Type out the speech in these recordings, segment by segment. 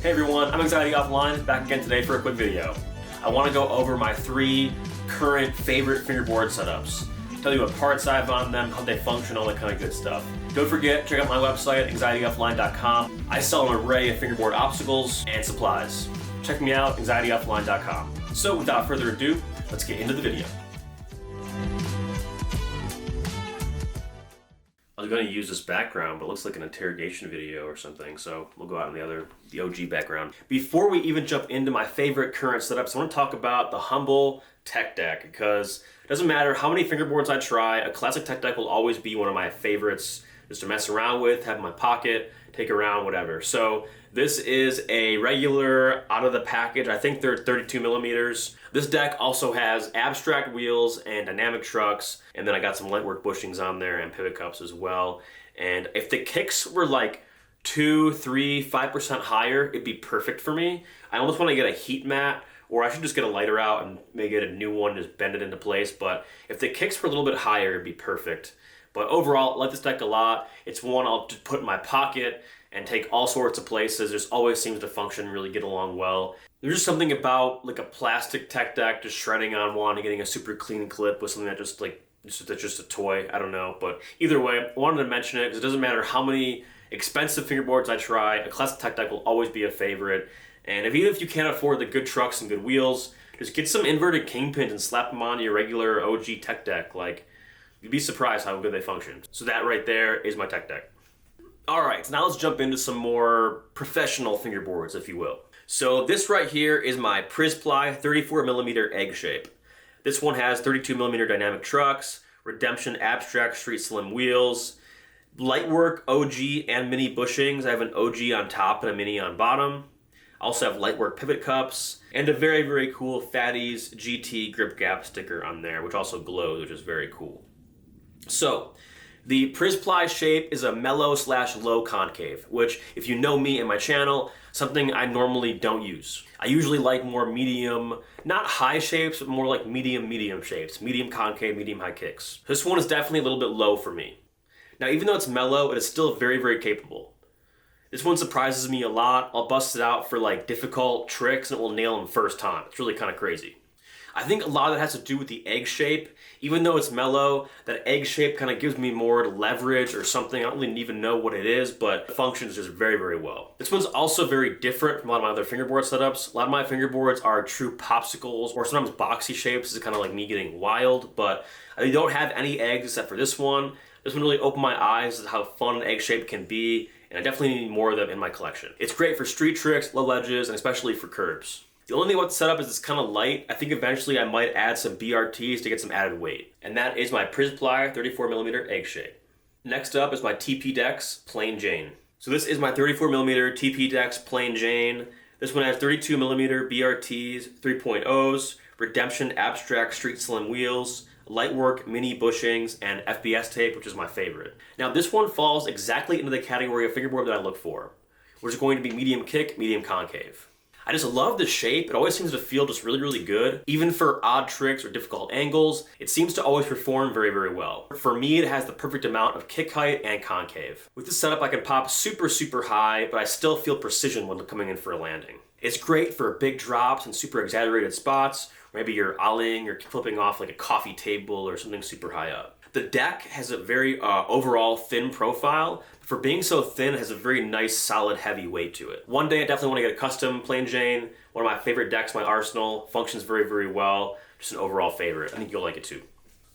Hey everyone, I'm Anxiety Offline, back again today for a quick video. I want to go over my 3 current favorite fingerboard setups. Tell you what parts I have on them, how they function, all that kind of good stuff. Don't forget, check out my website, anxietyoffline.com. I sell an array of fingerboard obstacles and supplies. Check me out, anxietyoffline.com. So without further ado, let's get into the video. I was going to use this background, but it looks like an interrogation video or something, so we'll go out in the OG background. Before we even jump into my favorite current setups, I want to talk about the humble tech deck, because it doesn't matter how many fingerboards I try, a classic tech deck will always be one of my favorites just to mess around with, have in my pocket, take around, whatever. So this is a regular out of the package. I think they're 32 millimeters. This deck also has abstract wheels and dynamic trucks, and then I got some lightwork bushings on there and pivot cups as well. And if the kicks were like 2, 3, 5% higher, it'd be perfect for me. I almost want to get a heat mat, or I should just get a lighter out and maybe get a new one, just bend it into place. But if the kicks were a little bit higher, it'd be perfect. But overall, I like this deck a lot. It's one I'll just put in my pocket and take all sorts of places. Just always seems to function, really get along well. There's just something about like a plastic tech deck just shredding on one and getting a super clean clip with something that that's just a toy. I don't know, but either way, I wanted to mention it because it doesn't matter how many expensive fingerboards I try, a classic tech deck will always be a favorite. And even if you can't afford the good trucks and good wheels, just get some inverted kingpins and slap them on your regular OG tech deck. Like, you'd be surprised how good they function. So that right there is my tech deck. All right, so now let's jump into some more professional fingerboards, if you will. So this right here is my Prizply 34 millimeter egg shape. This one has 32 millimeter dynamic trucks, Redemption abstract street slim wheels, Lightwork OG and mini bushings. I have an OG on top and a mini on bottom. I also have Lightwork pivot cups and a very, very cool Fatties GT grip gap sticker on there, which also glows, which is very cool. So the Prizply shape is a mellow/low concave, which, if you know me and my channel, something I normally don't use. I usually like more medium, not high shapes, but more like medium shapes. Medium concave, medium high kicks. This one is definitely a little bit low for me. Now, even though it's mellow, it is still very, very capable. This one surprises me a lot. I'll bust it out for like difficult tricks and it will nail them first time. It's really kind of crazy. I think a lot of that has to do with the egg shape. Even though it's mellow, that egg shape kind of gives me more leverage or something. I don't really even know what it is, but it functions just very, very well. This one's also very different from a lot of my other fingerboard setups. A lot of my fingerboards are true popsicles or sometimes boxy shapes. This is kind of like me getting wild, but I don't have any eggs except for this one. This one really opened my eyes to how fun an egg shape can be, and I definitely need more of them in my collection. It's great for street tricks, low ledges, and especially for curbs. The only thing about the setup is it's kind of light. I think eventually I might add some BRTs to get some added weight. And that is my Prizply 34 millimeter egg shape. Next up is my TP Dex Plain Jane. So this is my 34 millimeter TP Dex Plain Jane. This one has 32 millimeter BRTs, 3.0s, Redemption abstract street slim wheels, Lightwork mini bushings, and FBS tape, which is my favorite. Now this one falls exactly into the category of fingerboard that I look for, which is going to be medium kick, medium concave. I just love the shape. It always seems to feel just really, really good. Even for odd tricks or difficult angles, it seems to always perform very, very well. For me, it has the perfect amount of kick height and concave. With this setup, I can pop super, super high, but I still feel precision when coming in for a landing. It's great for big drops and super exaggerated spots. Maybe you're ollieing or flipping off like a coffee table or something super high up. The deck has a very overall thin profile. For being so thin, it has a very nice, solid, heavy weight to it. One day I definitely want to get a custom Plain Jane. One of my favorite decks in my arsenal. Functions very, very well. Just an overall favorite. I think you'll like it too.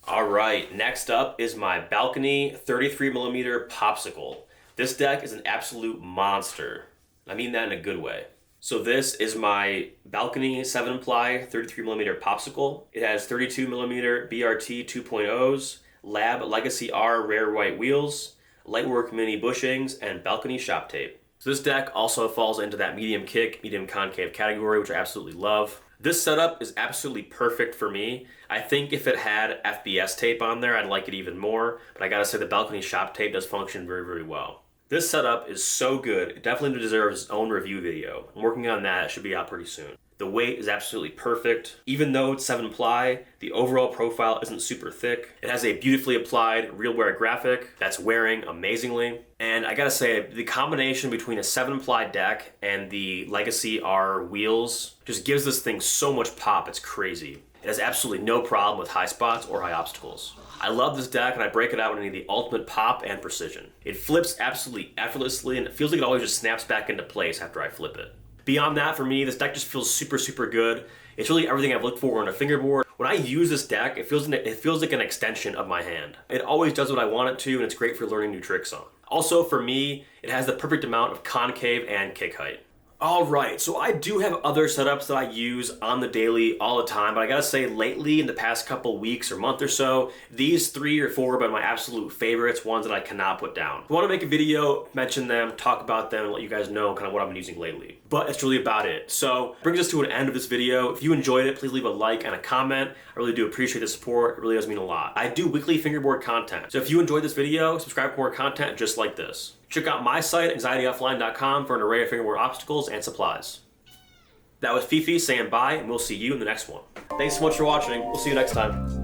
All right, next up is my Balcony 33 millimeter Popsicle. This deck is an absolute monster. I mean that in a good way. So this is my Balcony 7-ply 33 millimeter Popsicle. It has 32 millimeter BRT 2.0s, Lab Legacy R rare white wheels, Lightwork mini bushings, and Balcony shop tape. So this deck also falls into that medium kick, medium concave category, which I absolutely love. This setup is absolutely perfect for me. I think if it had FBS tape on there, I'd like it even more, but I gotta say the Balcony shop tape does function very, very well. This setup is so good, it definitely deserves its own review video. I'm working on that, it should be out pretty soon. The weight is absolutely perfect. Even though it's 7-ply, the overall profile isn't super thick. It has a beautifully applied real wear graphic that's wearing amazingly. And I gotta say, the combination between a 7-ply deck and the Legacy R wheels just gives this thing so much pop, it's crazy. It has absolutely no problem with high spots or high obstacles. I love this deck and I break it out when I need the ultimate pop and precision. It flips absolutely effortlessly and it feels like it always just snaps back into place after I flip it. Beyond that, for me, this deck just feels super, super good. It's really everything I've looked for on a fingerboard. When I use this deck, it feels like an extension of my hand. It always does what I want it to, and it's great for learning new tricks on. Also, for me, it has the perfect amount of concave and kick height. Alright, so I do have other setups that I use on the daily all the time, but I gotta say lately, in the past couple weeks or month or so, these 3 or 4 have been my absolute favorites, ones that I cannot put down. If I want to make a video, mention them, talk about them, and let you guys know kind of what I've been using lately. But that's really about it. So, brings us to an end of this video. If you enjoyed it, please leave a like and a comment. I really do appreciate the support. It really does mean a lot. I do weekly fingerboard content. So if you enjoyed this video, subscribe for more content just like this. Check out my site, anxietyoffline.com, for an array of fingerboard obstacles and supplies. That was Fifi saying bye, and we'll see you in the next one. Thanks so much for watching. We'll see you next time.